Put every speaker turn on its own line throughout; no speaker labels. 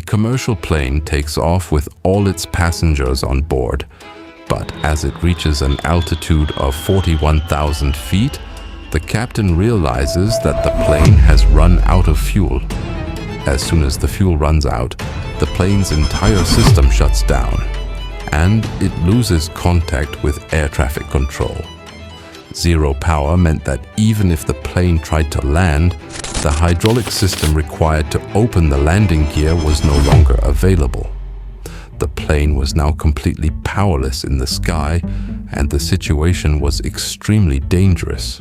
commercial plane takes off with all its passengers on board, but as it reaches an altitude of 41,000 feet, the captain realizes that the plane has run out of fuel. As soon as the fuel runs out, the plane's entire system shuts down, and it loses contact with air traffic control. Zero power meant that even if the plane tried to land, the hydraulic system required to open the landing gear was no longer available. The plane was now completely powerless in the sky, and the situation was extremely dangerous.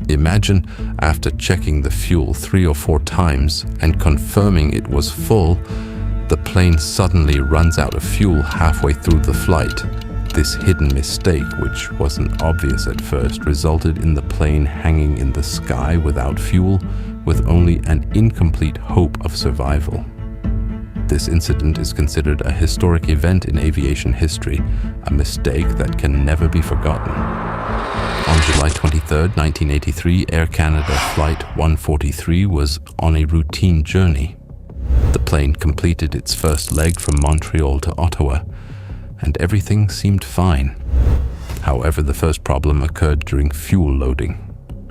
Imagine, after checking the fuel 3 or 4 times and confirming it was full, the plane suddenly runs out of fuel halfway through the flight. This hidden mistake, which wasn't obvious at first, resulted in the plane hanging in the sky without fuel, with only an incomplete hope of survival. This incident is considered a historic event in aviation history, a mistake that can never be forgotten. On July 23, 1983, Air Canada Flight 143 was on a routine journey. The plane completed its first leg from Montreal to Ottawa, and everything seemed fine. However, the first problem occurred during fuel loading.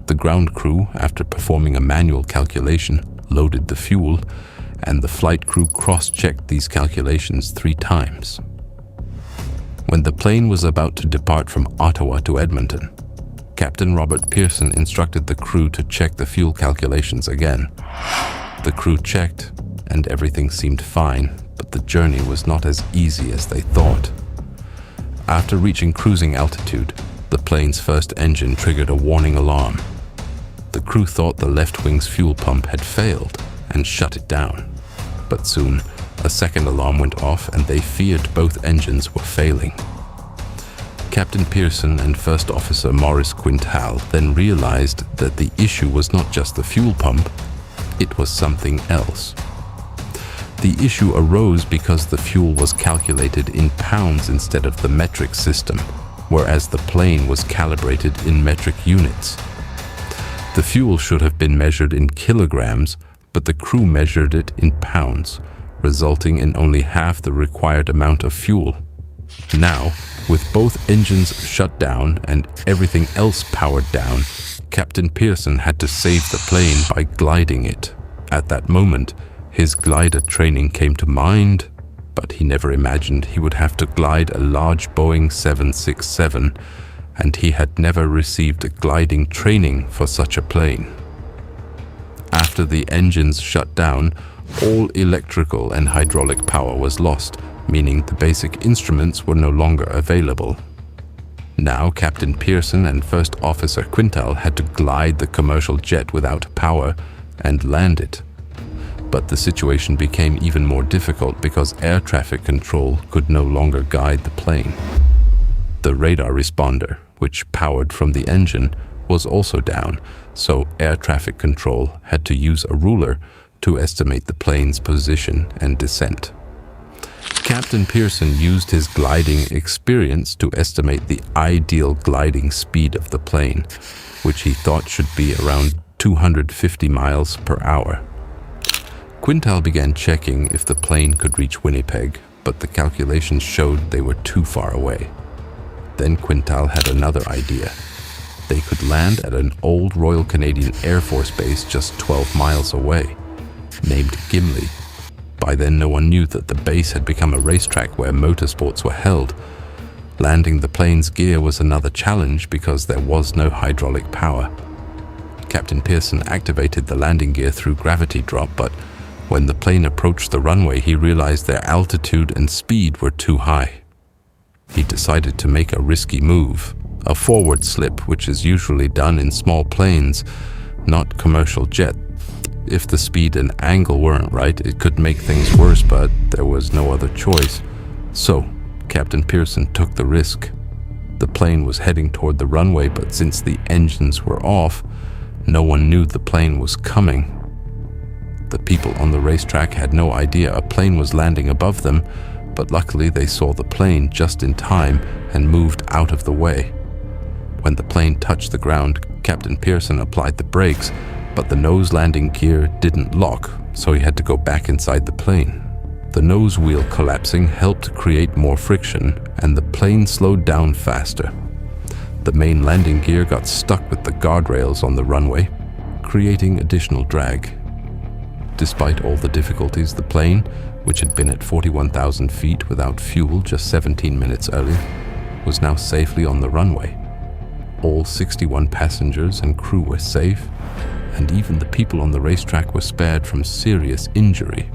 The ground crew, after performing a manual calculation, loaded the fuel, and the flight crew cross-checked these calculations 3 times. When the plane was about to depart from Ottawa to Edmonton, Captain Robert Pearson instructed the crew to check the fuel calculations again. The crew checked, and everything seemed fine, but the journey was not as easy as they thought. After reaching cruising altitude, the plane's first engine triggered a warning alarm. The crew thought the left wing's fuel pump had failed and shut it down. But soon, a second alarm went off and they feared both engines were failing. Captain Pearson and First Officer Maurice Quintal then realized that the issue was not just the fuel pump, it was something else. The issue arose because the fuel was calculated in pounds instead of the metric system, whereas the plane was calibrated in metric units. The fuel should have been measured in kilograms, but the crew measured it in pounds, resulting in only half the required amount of fuel. Now, with both engines shut down and everything else powered down, Captain Pearson had to save the plane by gliding it. At that moment, his glider training came to mind, but he never imagined he would have to glide a large Boeing 767, and he had never received gliding training for such a plane. After the engines shut down, all electrical and hydraulic power was lost, meaning the basic instruments were no longer available. Now Captain Pearson and First Officer Quintal had to glide the commercial jet without power and land it. But the situation became even more difficult because air traffic control could no longer guide the plane. The radar responder, which powered from the engine, was also down, so air traffic control had to use a ruler to estimate the plane's position and descent. Captain Pearson used his gliding experience to estimate the ideal gliding speed of the plane, which he thought should be around 250 miles per hour. Quintal began checking if the plane could reach Winnipeg, but the calculations showed they were too far away. Then Quintal had another idea. They could land at an old Royal Canadian Air Force base just 12 miles away, named Gimli. By then, no one knew that the base had become a racetrack where motorsports were held. Landing the plane's gear was another challenge because there was no hydraulic power. Captain Pearson activated the landing gear through gravity drop, but when the plane approached the runway, he realized their altitude and speed were too high. He decided to make a risky move, a forward slip, which is usually done in small planes, not commercial jet. If the speed and angle weren't right, it could make things worse, but there was no other choice. So, Captain Pearson took the risk. The plane was heading toward the runway, but since the engines were off, no one knew the plane was coming. The people on the racetrack had no idea a plane was landing above them, but luckily they saw the plane just in time and moved out of the way. When the plane touched the ground, Captain Pearson applied the brakes, but the nose landing gear didn't lock, so he had to go back inside the plane. The nose wheel collapsing helped create more friction, and the plane slowed down faster. The main landing gear got stuck with the guardrails on the runway, creating additional drag. Despite all the difficulties, the plane, which had been at 41,000 feet without fuel just 17 minutes earlier, was now safely on the runway. All 61 passengers and crew were safe, and even the people on the racetrack were spared from serious injury.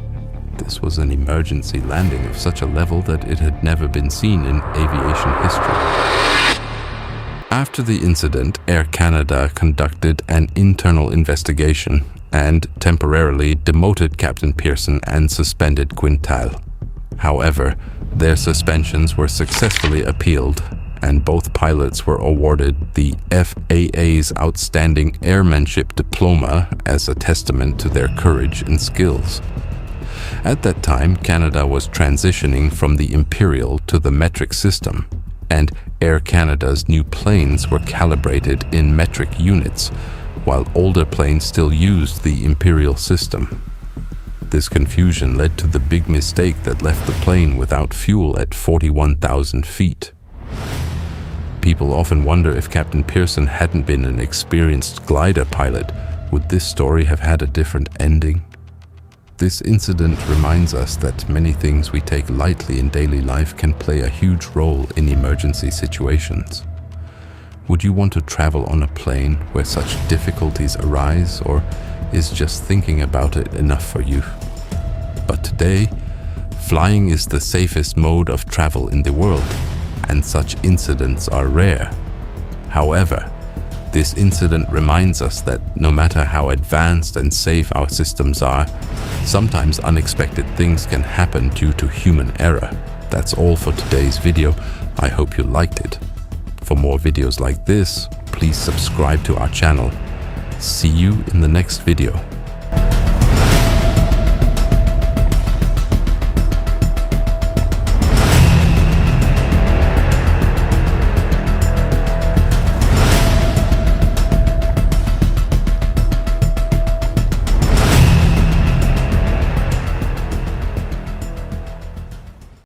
This was an emergency landing of such a level that it had never been seen in aviation history. After the incident, Air Canada conducted an internal investigation and temporarily demoted Captain Pearson and suspended Quintal. However, their suspensions were successfully appealed, and both pilots were awarded the FAA's Outstanding Airmanship Diploma as a testament to their courage and skills. At that time, Canada was transitioning from the imperial to the metric system, and Air Canada's new planes were calibrated in metric units, while older planes still used the imperial system. This confusion led to the big mistake that left the plane without fuel at 41,000 feet. People often wonder if Captain Pearson hadn't been an experienced glider pilot, would this story have had a different ending? This incident reminds us that many things we take lightly in daily life can play a huge role in emergency situations. Would you want to travel on a plane where such difficulties arise, or is just thinking about it enough for you? But today, flying is the safest mode of travel in the world, and such incidents are rare. However, this incident reminds us that no matter how advanced and safe our systems are, sometimes unexpected things can happen due to human error. That's all for today's video. I hope you liked it. For more videos like this, please subscribe to our channel. See you in the next video.